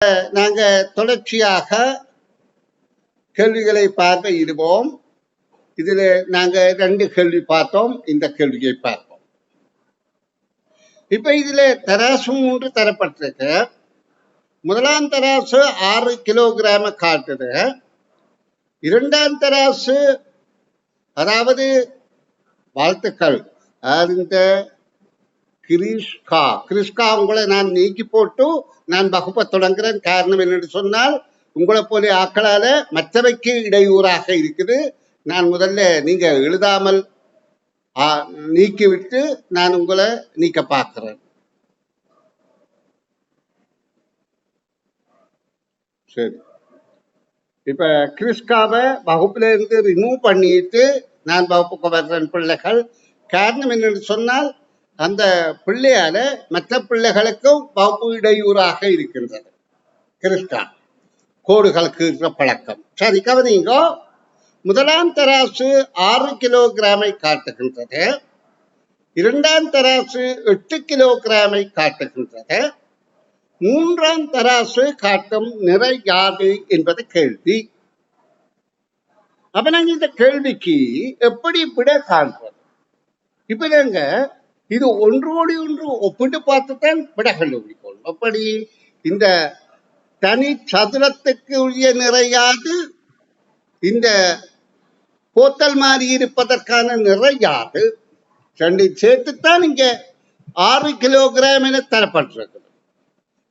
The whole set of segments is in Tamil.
நாங்க தொடர்ச்சியாக கேள்விகளை பார்க்க இருப்போம். இதுல நாங்க 2 கேள்வி பார்த்தோம். இந்த கேள்வியை பார்ப்போம். இப்ப இதுல தராசு 3 தரப்பட்டிருக்கு. முதலாம் தராசு 6 கிலோகிராம காட்டுது. இரண்டாம் தராசு அதாவது வாழ்த்துக்கள் இந்த கிறிஸ்கா உங்களை நான் நீக்கி போட்டு நான் வகுப்பை தொடங்குறேன். காரணம் என்னென்று சொன்னால் உங்களை போல ஆக்களால மற்றவைக்கு இடையூறாக இருக்குது. நான் முதல்ல நீங்க எழுதாமல் நீக்கிவிட்டு நான் உங்களை நீக்க பார்க்கிறேன். சரி, இப்ப கிறிஸ்காவை வகுப்புல இருந்து ரிமூவ் பண்ணிட்டு நான் வகுப்புக்கு வர்றேன் பிள்ளைகள். காரணம் என்னென்னு சொன்னால் அந்த பிள்ளையால மற்ற பிள்ளைகளுக்கும் வகுப்பு இடையூறாக இருக்கின்றது. கிறிஸ்கா கோடுகளுக்கு இருக்கிற பழக்கம். சரி, கவனிங்க. முதலாம் தராசு 6 கிலோகிராமை காட்டுகின்றது. இரண்டாம் தராசு 8 கிலோகிராமை காட்டுகின்றது. மூன்றாம் தராசு காட்டும் நிறை யாது என்பது கேள்வி. அப்ப நாங்க இந்த கேள்விக்கு எப்படி விட காண்பது? இப்ப நாங்க இது ஒன்றோடு ஒன்று ஒப்பிட்டு பார்த்துத்தான் விட கண்டுபிடிக்கணும். அப்படி இந்த தனி சதுரத்துக்கு உரிய நிறையாது இந்த போத்தல் மாறி இருப்பதற்கான நிறையாது ரெண்டு சேர்த்துத்தான் இங்க 6 கிலோகிராம் என தரப்பட்டிருக்கு.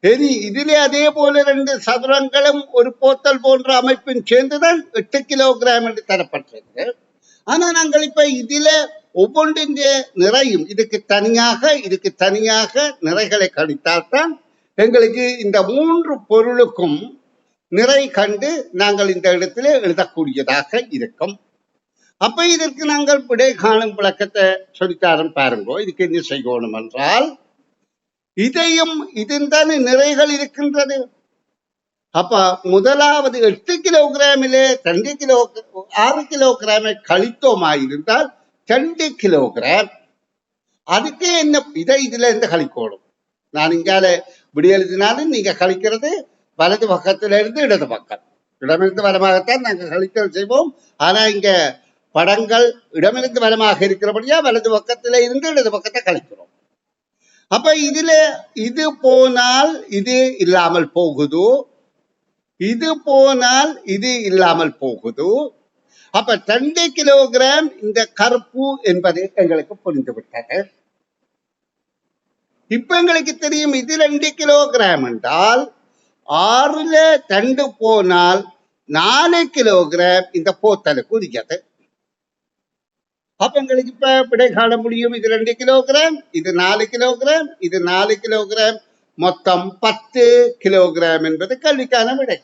சரி, இதிலே அதே போல 2 சதுரங்களும் ஒரு போத்தல் போன்ற அமைப்பின் சேர்ந்துதான் 8 கிலோகிராம் என்று தரப்பட்டிருக்கு. ஆனா நாங்கள் இப்ப இதுல ஒவ்வொன்றின் நிறையும் இதுக்கு தனியாக நிறைகளை கணித்தால்தான் எங்களுக்கு இந்த 3 பொருளுக்கும் நிறை கண்டு நாங்கள் இந்த இடத்துல எழுதக்கூடியதாக இருக்கும். அப்ப இதற்கு நாங்கள் விடை காணும் விளக்கத்தை சொல்லித்தாரன் பாருங்கோ. இதுக்கு என்ன செய்யணும் என்றால் இதையும் இதன் நிறைகள் இருக்கின்றது. அப்ப முதலாவது 8 கிலோகிராமிலே 6 கிலோகிராமை கழித்தோமாயிருந்தால் 2 கிலோகிராம். அதுக்கு என்ன இதை இதுல இருந்து கழிக்கணும். நான் இங்கால விடி எழுதினாலும் நீங்க கழிக்கிறது வலது பக்கத்துல இருந்து இடது பக்கம். இடமிருந்து வலமாகத்தான் நாங்கள் கழித்தல் செய்வோம். ஆனா இங்க படங்கள் இடமிருந்து வலமாக இருக்கிறபடியா வலது பக்கத்துல இருந்து இடது பக்கத்தை கழிக்கிறோம். அப்ப இதுல இது போனால் இது இல்லாமல் போகுது, இது போனால் இது இல்லாமல் போகுது. அப்ப 2 கிலோகிராம் இந்த கருப்பு என்பது எங்களுக்கு புரிந்து விட்டது. இப்ப எங்களுக்கு தெரியும் இது 2 கிலோகிராம் என்றால் 6ல 2 போனால் 4 கிலோகிராம் இந்த போத்தலுக்கு உரியது. அப்ப எங்களுக்கு இப்ப விடை காண முடியும். இது 2 கிலோகிராம், இது 4 கிலோகிராம், இது 4 கிலோகிராம், மொத்தம் 10 கிலோகிராம் என்பது கேள்விக்கான விடை.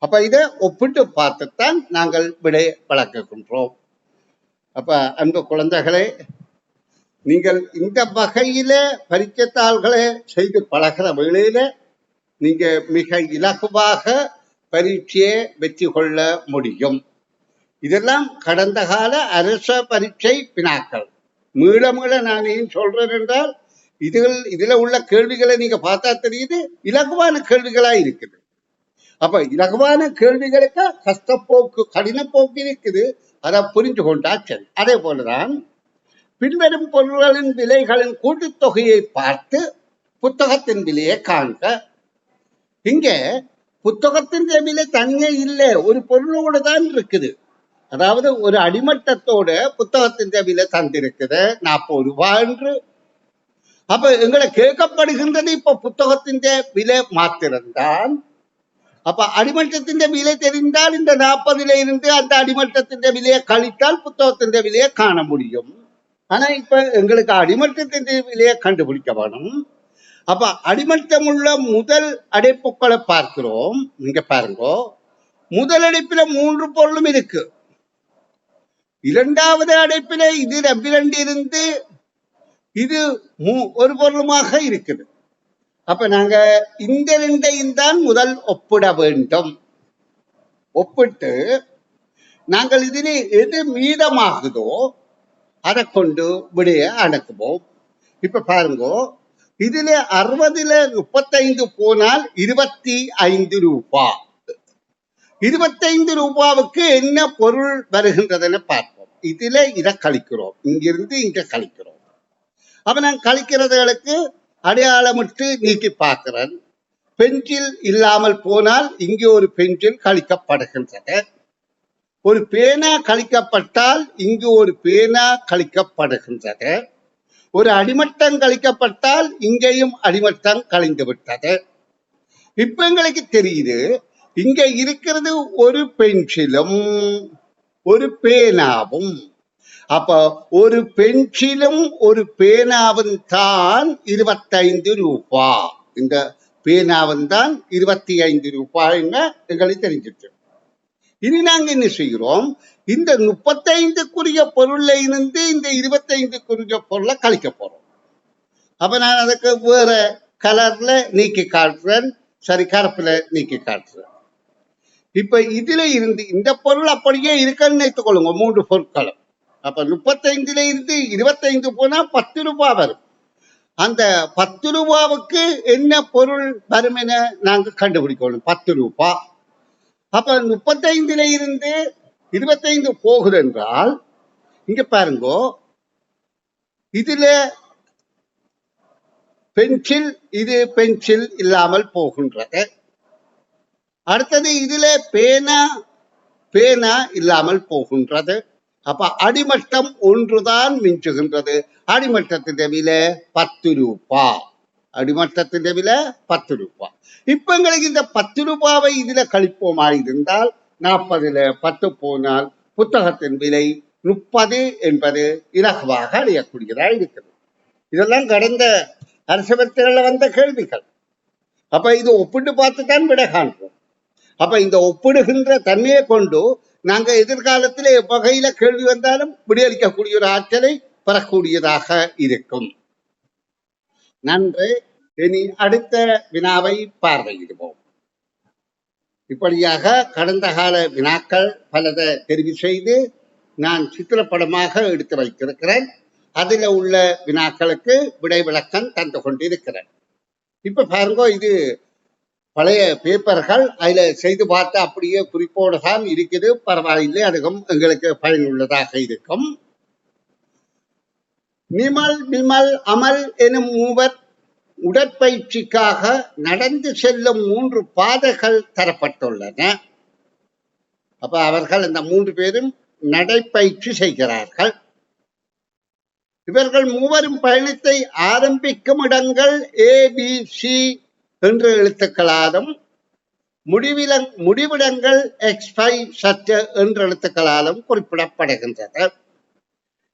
அப்ப இதை ஒப்பிட்டு பார்த்துத்தான் நாங்கள் விடை வழங்குகின்றோம். அப்ப அன்பு குழந்தைகளே, நீங்கள் இந்த வகையில பரீட்சைத்தாள்களை செய்து பழகிற வேளையில நீங்க மிக இலகுவாக பரீட்சையை வெற்றி கொள்ள முடியும். இதெல்லாம் கடந்த கால அரச பரீட்சை வினாக்கள். மீள நான் ஏன் சொல்றேன் என்றால் இதுல உள்ள கேள்விகளை நீங்க பார்த்தா தெரியுது இலகுவான கேள்விகளா இருக்குது. அப்ப இலகுவான கேள்விகளுக்கு கஷ்டப்போக்கு கடின போக்கு இருக்குது. அதை புரிந்து கொண்டா சரி. அதே போலதான் பின்வரும் பொருள்களின் விலைகளின் கூட்டுத்தொகையை பார்த்து புத்தகத்தின் விலையை காண்க. இங்க புத்தகத்தின் விலை தனியே இல்லை, ஒரு பொருளோட தான் இருக்குது. அதாவது ஒரு அடிமட்டத்தோட புத்தகத்தின் விலை தந்திருக்குது 40 ரூபாய் என்று. அப்ப எங்களை கேட்கப்படுகின்றது இப்ப புத்தகத்தின் விலை மாத்திருந்தான். அப்ப அடிமட்டத்தின் விலை தெரிந்தால் இந்த 40ல இருந்து அந்த அடிமட்டத்தின் விலையை கழித்தால் புத்தகத்தின் விலையை காண முடியும். ஆனா இப்ப எங்களுக்கு அடிமட்டத்தின் விலையை கண்டுபிடிக்க வேணும். அப்ப அடிமட்டம் உள்ள முதல் அடைப்புகளை பார்க்கிறோம். நீங்க பாருங்க, முதல் அடைப்பில 3 பொருளும் இருக்கு. இரண்டாவது அடைப்பில இது 2 இருந்து இது ஒரு பொருளுமாக இருக்குது. அப்ப நாங்க இந்த 2ஐயும் தான் முதல் ஒப்பிட வேண்டும். ஒப்பிட்டு நாங்கள் இதில் எது மீதமாகுதோ அதை கொண்டு விடைய அடக்குவோம். இப்ப பாருங்க, இதுல 60ல 35 போனால் 25 ரூபாய். 25 ரூபாவுக்கு என்ன பொருள் வருகின்றதுன்னு பார்ப்போம். இதுல இதை கழிக்கிறோம், இங்கிருந்து இங்க கழிக்கிறோம். அப்ப நான் கழிக்கிறதுகளுக்கு அடையாளமிட்டு நீக்கி பார்க்கிறேன். பென்சில் இல்லாமல் போனால் இங்கே ஒரு பென்சில் கழிக்கப்படுகின்றது. ஒரு பேனா கழிக்கப்பட்டால் இங்கு ஒரு பேனா கழிக்கப்படுகின்றது. ஒரு அடிமட்டம் கழிக்கப்பட்டால் இங்கேயும் அடிமட்டம் கழிந்து விட்டது. இப்ப எங்களுக்கு தெரியுது, இங்க இருக்கிறது ஒரு பென்சிலும் ஒரு பேனாவும். அப்ப ஒரு பென்சிலும் ஒரு பேனாவும் தான் 25 ரூபாய். இந்த பேனாவும் தான் 25 ரூபாய்ன்னு எங்களுக்கு தெரிஞ்சிச்சு. இனி நாங்க என்ன செய்கிறோம், இந்த 35க்குரிய பொருள்ல இருந்து இந்த 25க்குரிய பொருளை கழிக்க போறோம். அப்ப நான் அதுக்கு வேற கலர்ல நீக்கி காட்டுறேன். சரி, கருப்புல நீக்கி காட்டுறேன். இப்ப இதுல இருந்து இந்த பொருள் அப்படியே இருக்குன்னு நினைத்துக் கொள்ளுங்க, 3 பொருட்களும். அப்ப 35ல இருந்து 25 போனா 10 ரூபாய் வரும். அந்த 10 ரூபாவுக்கு என்ன பொருள் வரும் என நாங்க கண்டுபிடிக்கணும். 10 ரூபாய். அப்ப 35ல இருந்து 25 போகுது என்றால் இங்க பாருங்க, இதுல பென்சில், இது பென்சில் இல்லாமல் போகின்றது. அடுத்தது இதுல பேனா, பேனா இல்லாமல் போகின்றது. அப்ப அடிமட்டம் ஒன்றுதான் மிஞ்சுகின்றது. அடிமட்டத்தின் விலை 10 ரூபாய். அடிமட்டத்தின் விலை 10 ரூபாய். இப்ப எங்களுக்கு இந்த 10 ரூபாவை இதுல கழிப்போமா இருந்தால் 40ல 10 போனால் புத்தகத்தின் விலை 30 என்பது இலகுவாக அடையக்கூடியதா இருக்கிறது. இதெல்லாம் கடந்த அரசபத்திரில வந்த கேள்விகள். அப்ப இது ஒப்பிட்டு பார்த்துதான் விட காண்போம். அப்ப இந்த ஒப்பிடுகின்ற தன்மையை கொண்டு நாங்க எதிர்காலத்திலே வகையில கேள்வி வந்தாலும் விடையளிக்கக்கூடிய ஒரு ஆற்றலை பெறக்கூடியதாக இருக்கும். நன்று. இனி அடுத்த வினாவை பார்வையிடுவோம். இப்படியாக கடந்த கால வினாக்கள் பலதை தெரிவு செய்து நான் சித்திரப்படமாக எடுத்து வைத்திருக்கிறேன். அதுல உள்ள வினாக்களுக்கு விடை விளக்கம் தந்து கொண்டிருக்கிறேன். இப்ப பாருங்க, இது பழைய பேப்பர்கள். அதுல செய்து பார்த்து அப்படியே குறிப்போடு தான் இருக்குது. பரவாயில்லை, அதுவும் எங்களுக்கு பயனுள்ளதாக இருக்கும். நிமல், விமல், அமல் எனும் மூவர் உடற்பயிற்சிக்காக நடந்து செல்லும் 3 பாதைகள் தரப்பட்டுள்ளன. அப்ப அவர்கள் இந்த 3 பேரும் நடைப்பயிற்சி செய்கிறார்கள். இவர்கள் மூவரும் பயணத்தை ஆரம்பிக்கும் இடங்கள் ABC என்ற எழுத்துக்களாலும் முடிவிடங்கள் X5 சற்று என்ற எழுத்துக்களாலும் குறிப்பிடப்படுகின்றன.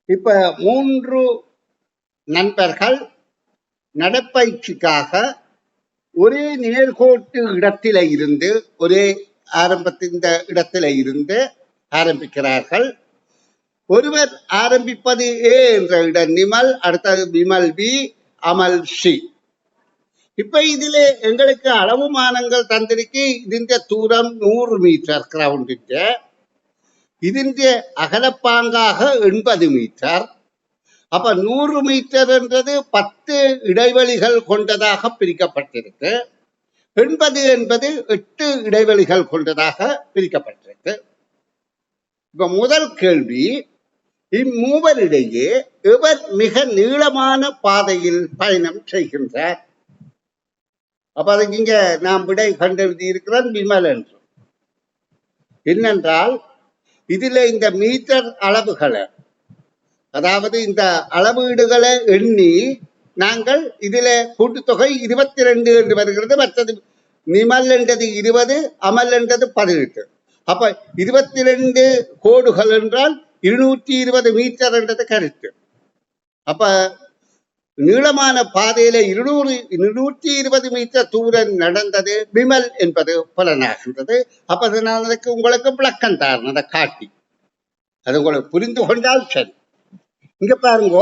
இப்ப 3 நண்பர்கள் நடைப்பயிற்சிக்காக ஒரே நேர்கோட்டு இடத்தில இருந்து, ஒரே ஆரம்பத்தின் இடத்தில இருந்து ஆரம்பிக்கிறார்கள். ஒருவர் ஆரம்பிப்பது A என்ற இடம் நிமல், அடுத்தது விமல் B, அமல் C. இப்ப இதுல எங்களுக்கு அளவுமானங்கள் தந்திருக்கு. ഇതിന്റെ தூரம் 100 மீட்டர் கிரவுண்டிന്റെ. ഇതിന്റെ அகலப்பாங்காக 80 மீட்டர். அப்ப 100 மீட்டர் என்றது 10 இடைவெளிகள் கொண்டதாக பிரிக்கப்பட்டிருக்கு. 80 என்பது 8 இடைவெளிகள் கொண்டதாக பிரிக்கப்பட்டிருக்கு. இப்ப முதல் கேள்வி, இம்மூவரிடையே எவர் மிக நீளமான பாதையில் பயணம் செய்கின்றார்? அப்ப அதுக்கு இங்க நாம் விடை கண்டெழுதி இருக்கிறான் விமல் என்று. என்னென்றால் இதுல இந்த மீட்டர் அளவுகளை, அதாவது இந்த அளவீடுகளை எண்ணி நாங்கள் இதுல கூட்டுத்தொகை 22 என்று வருகிறது. மற்றது நிமல் என்றது 20, அமல் என்றது 18. அப்ப 22 கோடுகள் என்றால் 220 மீட்டர் என்றது கருத்து. அப்ப நீளமான பாதையில 220 மீட்டர் தூரம் நடந்தது விமல் என்பது பலனாகின்றது. அப்ப அதனால உங்களுக்கு விளக்கம் தாரணம் அதை காட்டி அது உங்களுக்கு புரிந்து கொண்டால் சரி. இங்க பாருங்க,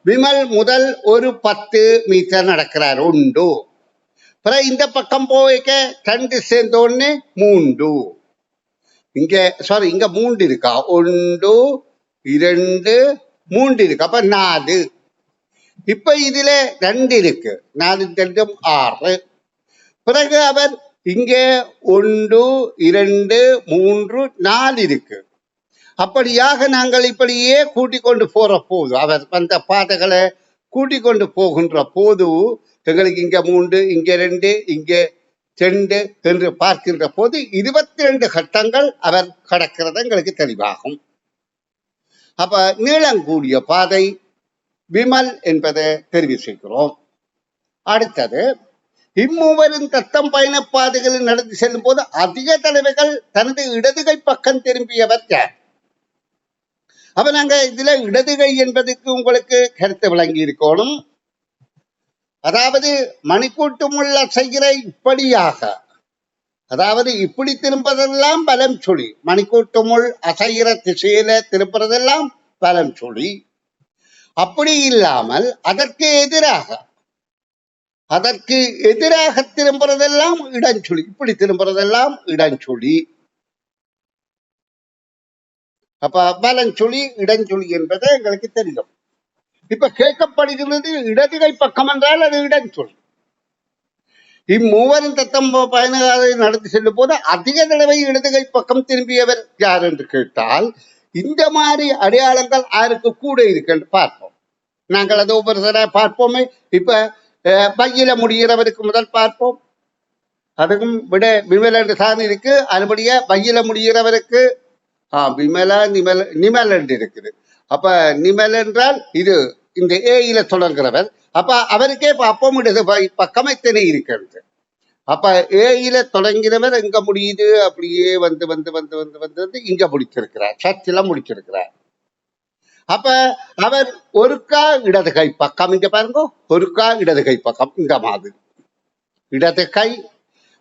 விமல் முதல் ஒரு 10 மீட்டர் நடக்கிறார். உண்டு. அப்புறம் இந்த பக்கம் போய்க்க 2 சேர்ந்தோன்னு 3. இங்க சாரி, இங்க 3 இருக்கா? 1, 2, 3 இருக்கு. அப்ப 4. இப்ப இதுல 2 இருக்கு, 4 2 6. பிறகு அவர் இங்கே 1 2 3 4 இருக்கு. அப்படியாக நாங்கள் இப்படியே கூட்டிக் கொண்டு போற போது, அவர் வந்த பாதைகளை கூட்டிக் கொண்டு போகின்ற போது எங்களுக்கு இங்க 3 இங்க 2 இங்க 2 என்று பார்க்கின்ற போது 22 கட்டங்கள் அவர் கடக்கிறது எங்களுக்கு தெளிவாகும். அப்ப நீளம் கூடிய பாதை விமல் என்பதை தெரிவு செய்கிறோம். அடுத்தது, இம்மூவரும் தத்தம் பயண பாதைகளில் நடந்து செல்லும் போது அதிக தடவைகள் தனது இடதுகை பக்கம் திரும்பியவர் யார்? அப்ப நாங்க இதுல இடதுகை என்பதுக்கு உங்களுக்கு கருத்து விளங்கி இருக்கணும். அதாவது மணிக்கூட்டு முள்ள செய்கிற இப்படியாக, அதாவது இப்படி திரும்புறதெல்லாம் பலம் சொல்லி, மணிக்கூட்டு முள் அசைகிற திசையில திரும்புறதெல்லாம் பலம் சொல்லி. அப்படி இல்லாமல் அதற்கு எதிராக திரும்புறதெல்லாம் இடஞ்சொலி, இப்படி திரும்புறதெல்லாம் இடஞ்சொலி. அப்ப பலஞ்சொலி இடஞ்சொலி என்பது எங்களுக்கு தெரியும். இப்ப கேட்கப்படுகிறது இடதுகை பக்கம் என்றால் அது இடஞ்சொல். இம்மூவரும் தத்தம் பயணங்களை நடந்து செல்லும் போது அதிக தடவை இடதுகை பக்கம் திரும்பியவர் யார் என்று கேட்டால், இந்த மாதிரி அடையாளங்கள் யாருக்கு கூட இருக்கு என்று பார்ப்போம். நாங்கள் அதை ஒவ்வொரு தடவை பார்ப்போமே. இப்ப பையில முடிகிறவருக்கு முதல் பார்ப்போம். அதுக்கும் விட விமல் என்று தான் இருக்கு. அதுபடியா பையில முடிகிறவருக்கு விமலா நிமல் என்று இருக்குது. அப்ப நிமல் என்றால் இது இந்த ஏயில தொடங்குறவர். அப்ப அவருக்கே பார்ப்போம் இடது பக்கம் எத்தனை இருக்கிறது. அப்ப ஏயில தொடங்கிறவர் எங்க முடியுது, அப்படியே வந்து வந்து வந்து வந்து வந்து வந்து இங்க முடிச்சிருக்கிறார், சர்ச்சில முடிச்சிருக்கிறார். அப்ப அவர் ஒருக்கா இடது கை பக்கம், இங்க பாருங்க, ஒருக்கா இடது கை பக்கம் இந்த மாதிரி இடது கை.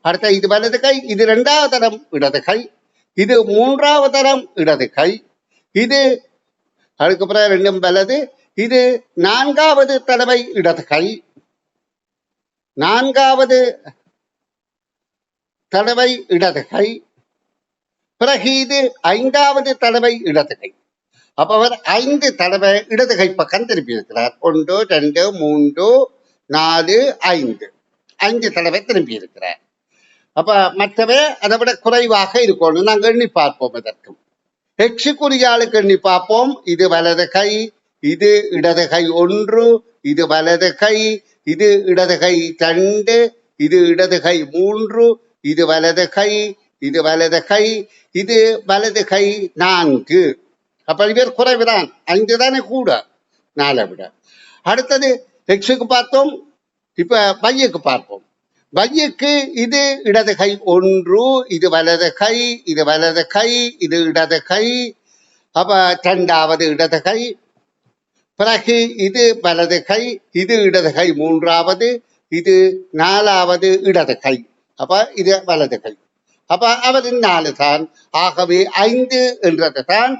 அடுத்த இது வலது கை, இது 2வது தரம் இடது கை, இது 3வது தரம் இடது கை, இது அதுக்கப்புறம் 2ம் வலது, இது 4வது தடவை இடது கை, 4வது தடவை இடது கை, பிறகு இது 5வது தடவை இடது கை. அப்ப அவர் 5 தடவை இடது கை பக்கம் திருப்பி இருக்கிறார். 1 2 3 4 5 5 தடவை திரும்பி இருக்கிறார். அப்ப மற்றவை அதை விட குறைவாக இருக்கணும். நாங்கள் எண்ணி பார்ப்போம். இதற்கும் எக்ஸுக்குரிய ஆளுக்கு எண்ணி பார்ப்போம். இது வலது கை, இது இடது கை 1, இது வலது கை, இது இடது கை 2, இது இடது கை 3, இது வலது கை, இது வலது கை, இது வலது கை 4. அப்ப இவர் குறைவுதான், 5 தானே கூட 4 விட. அடுத்தது எக்ஸுக்கு பார்த்தோம். இப்ப பையுக்கு பார்ப்போம். பையுக்கு இது இடது கை 1, இது வலது கை, இது வலது கை, இது இடது கை. அப்ப 2வது இடது கை, பிறகு இது வலது கை, இது இடது கை 3வது, இது 4வது இடது கை. அப்ப இது வலது கை. அப்ப அவர் 4 தான். ஆகவே 5 என்றது தான்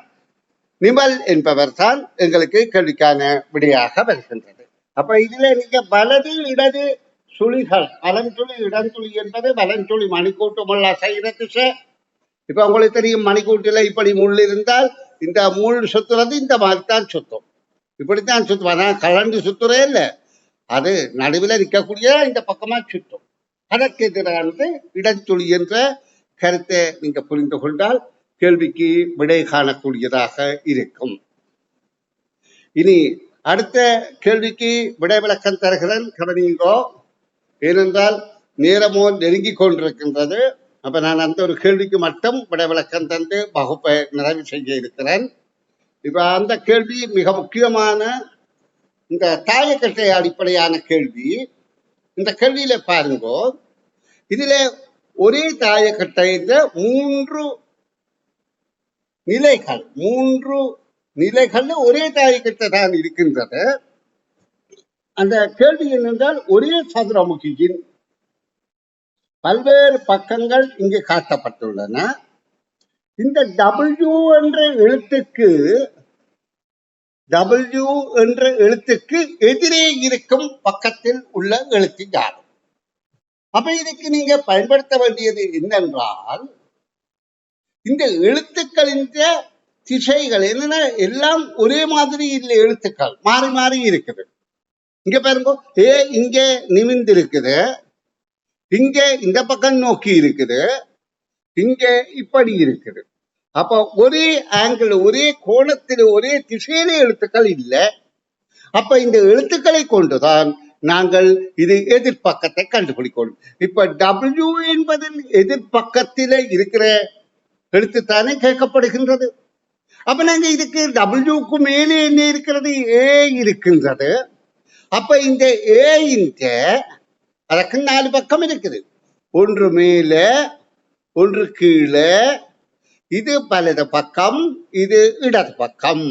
நிமல் என்பவர் தான் எங்களுக்கு கேள்விக்கான விடையாக வருகின்றது. அப்ப இதுல நீங்க வலது இடது சுழிகள், வலஞ்சுழி இடஞ்சுழி என்பது வலஞ்சுழி மணிக்கூட்டு முள் அசைகிற திசை. இப்ப உங்களுக்கு தெரியும், மணிக்கூட்டில இப்படி முள் இருந்தால் இந்த முள் சுத்துறது இந்த மாதிரி தான் சுத்தும், இப்படித்தான் சுத்தும். அதான் கலண்டு சுத்துறே இல்லை, அது நடுவில் நிற்கக்கூடிய இந்த பக்கமா சுத்தும். அதற்கு எதிரானது இடஞ்சுழி என்ற கருத்தை நீங்க புரிந்து கொண்டால் கேள்விக்கு விடை காணக்கூடியதாக இருக்கும். இனி அடுத்த கேள்விக்கு விடை விளக்கம் தருகிறேன், கவனிங்கோ. ஏனென்றால் நேரமோ நெருங்கி கொண்டிருக்கின்றது. அப்ப நான் அந்த ஒரு கேள்விக்கு மட்டும் விடை விளக்கம் தந்து வகுப்பை நிறைவு செய்ய இருக்கிறேன். இப்ப அந்த கேள்வி மிக முக்கியமான இந்த தாயக்கட்டை அடிப்படையான கேள்வி. இந்த கேள்வியில பாருங்கோ, இதுல ஒரே தாயக்கட்டையில 3 நிலைகள் ஒரே தாயக்கட்டை தான் இருக்கின்றது. அந்த கேள்வி என்னென்றால், ஒரே சதுரமுகியின் பல்வேறு பக்கங்கள் இங்கு காட்டப்பட்டுள்ளன. இந்த W என்ற எழுத்துக்கு எதிரே இருக்கும் பக்கத்தில் உள்ள எழுத்து யாரும். அப்ப இதுக்கு நீங்க பயன்படுத்த வேண்டியது என்னென்றால், இந்த எழுத்துக்களின் திசைகள் என்னன்னா, எல்லாம் ஒரே மாதிரி இல்லை, எழுத்துக்கள் மாறி மாறி இருக்குது. இங்க பாருங்க, ஏ இங்க நிமிந்து இருக்குது, இங்க இந்த பக்கம் நோக்கி இருக்குது, இங்க இப்படி இருக்குது. அப்ப ஒரே ஆங்கிள், ஒரே கோணத்தில், ஒரே திசையில எழுத்துக்கள் இல்லை. அப்ப இந்த எழுத்துக்களை கொண்டுதான் நாங்கள் இது எதிர்பக்கத்தை கண்டுபிடிக்கணும். இப்ப W என்பதில் எதிர்பக்கத்தில இருக்கிற எழுத்துத்தானே கேட்கப்படுகின்றது. அப்ப நாங்க இதுக்கு Wக்கு மேலே என்ன இருக்கிறது? ஏ இருக்கின்றது. அப்ப இந்த ஏ அதற்கு 4 பக்கம் இருக்குது. ஒன்று மேல, ஒன்று கீழே, இது வலது பக்கம், இது இடது பக்கம்.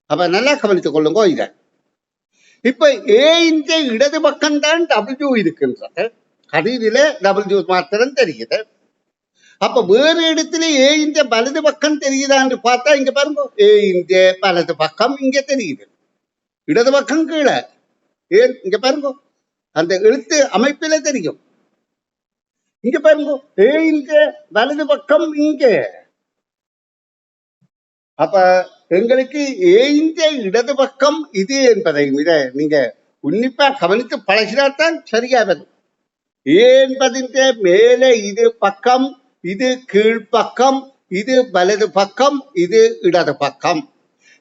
அப்ப நல்லா கவனித்துக் கொள்ளுங்க இத. இப்ப ஏ இடது பக்கம் தான் W இருக்கின்றது. கடிதில W மாத்திரம் தெரியுது. அப்ப வேறு இடத்துல ஏ வலது பக்கம் தெரியுதான்னு பார்த்தா இங்க பாருங்க, ஏ வலது பக்கம் இங்க தெரியுது, இடது பக்கம் கீழே. ஏன் இங்க பாருங்க, அந்த எழுத்து அமைப்பில தெரியும். இங்க பாருங்க, ஏ வலது பக்கம் இங்க. அப்ப எங்களுக்கு ஏ இடது பக்கம் இது என்பதை விட நீங்க உன்னிப்பா கவனித்து பழகினால்தான் சரியா வரும். ஏ என்பதின் மேலே இது பக்கம், இது கீழ்ப்பக்கம், இது வலது பக்கம், இது இடது பக்கம்.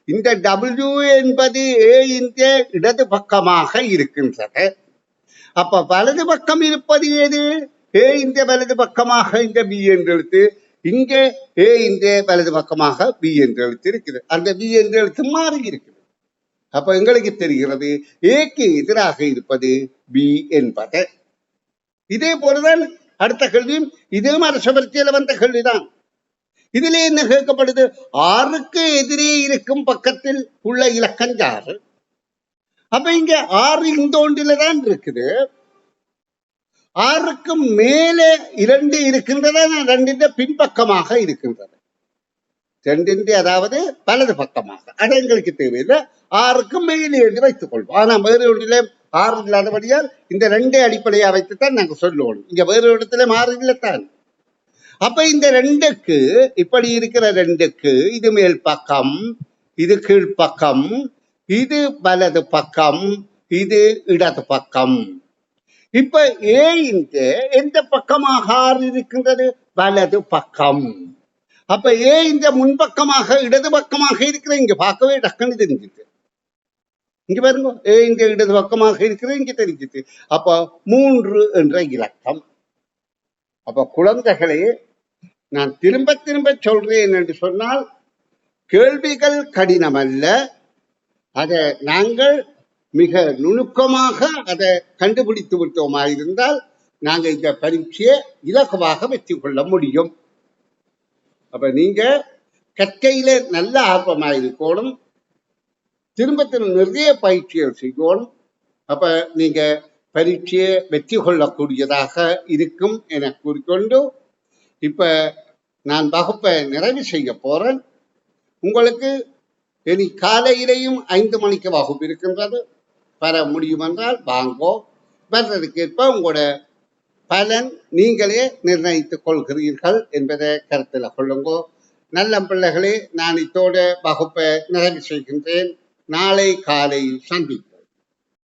இந்த W என்பது ஏ இடது பக்கமாக இருக்கின்றது. அப்ப வலது பக்கம் இருப்பது ஏது? ஏ வலது பக்கமாக இந்த பி என்று எழுத்து, இங்க ஏ வலது பக்கமாக பி என்று எழுத்து இருக்குது. அந்த பி என்று எழுத்து மாறி இருக்குது. அப்ப எங்களுக்கு தெரிகிறது ஏக்கு எதிராக இருப்பது பி என்பது. இதே போலதான் அடுத்த கேள்வியும் இதுவும் அரச பரீட்சையில வந்த கேள்விதான். இதுல என்ன கேட்கப்படுது? 6க்கு எதிரே இருக்கும் பக்கத்தில் உள்ள இலக்கம் 6. அப்ப இங்க 6 இந்த ஒன்றில தான் இருக்குது. 6க்கு மேலே 2 இருக்கின்றதா? 2 பின்பக்கமாக இருக்கின்றது. 2 அதாவது வலது பக்கமாக. அது எங்களுக்கு தேவையில்லை. 6க்கு மேலே என்று வைத்துக் கொள்வோம். ஆனா வேறு ஒன்றிலே 6 இல்லாதபடியால் இந்த 2 அடிப்படையா வைத்துத்தான் நாங்க சொல்லுவோம். இங்க வேறு இடத்துல 6 இல்லைத்தான். அப்ப இந்த 2க்கு இப்படி இருக்கிற 2க்கு இது மேல் பக்கம், இது கீழ்ப்பக்கம், இது வலது பக்கம், இது இடது பக்கம். இப்ப ஏ எந்த பக்கமாக 6 இருக்கின்றது? வலது பக்கம். அப்ப ஏ முன்பக்கமாக இடது பக்கமாக இருக்கிற இங்க பார்க்கவே டக்குன்னு தெரிஞ்சிட்டு. இங்க பாருங்க, ஏ இடது பக்கமாக இருக்கிற இங்க தெரிஞ்சிட்டு. அப்ப 3 என்ற இலக்கம். அப்ப குழந்தைகளே, நான் திரும்ப திரும்ப சொல்றேன் என்று சொன்னால், கேள்விகள் கடினம் அல்ல. அதை நாங்கள் மிக நுணுக்கமாக அதை கண்டுபிடித்து விட்டோமா இருந்தால் நாங்க இந்த பரீட்சையை இலகுவாக வெற்றி கொள்ள முடியும். அப்ப நீங்க கற்கையில நல்ல ஆர்வமாக இருக்கணும், திரும்ப திரும்ப நிறைய பயிற்சிகள் செய்யணும். அப்ப நீங்க பரீட்சையை வெற்றி கொள்ளக்கூடியதாக இருக்கும் என கூறிக்கொண்டு இப்ப நான் வகுப்பை நிறைவு செய்ய போறேன். உங்களுக்கு இனி காலையிலையும் 5 மணிக்கு வகுப்பு இருக்கின்றது. பெற முடியும் என்றால் வாங்கோ. வர்றதுக்கேற்ப உங்களோட பலன் நீங்களே நிர்ணயித்துக் கொள்கிறீர்கள் என்பதை கருத்தில் கொள்ளுங்கோ. நல்ல பிள்ளைகளே, நான் இத்தோட வகுப்பை நிறைவு செய்கின்றேன். நாளை காலை சந்திப்போம்.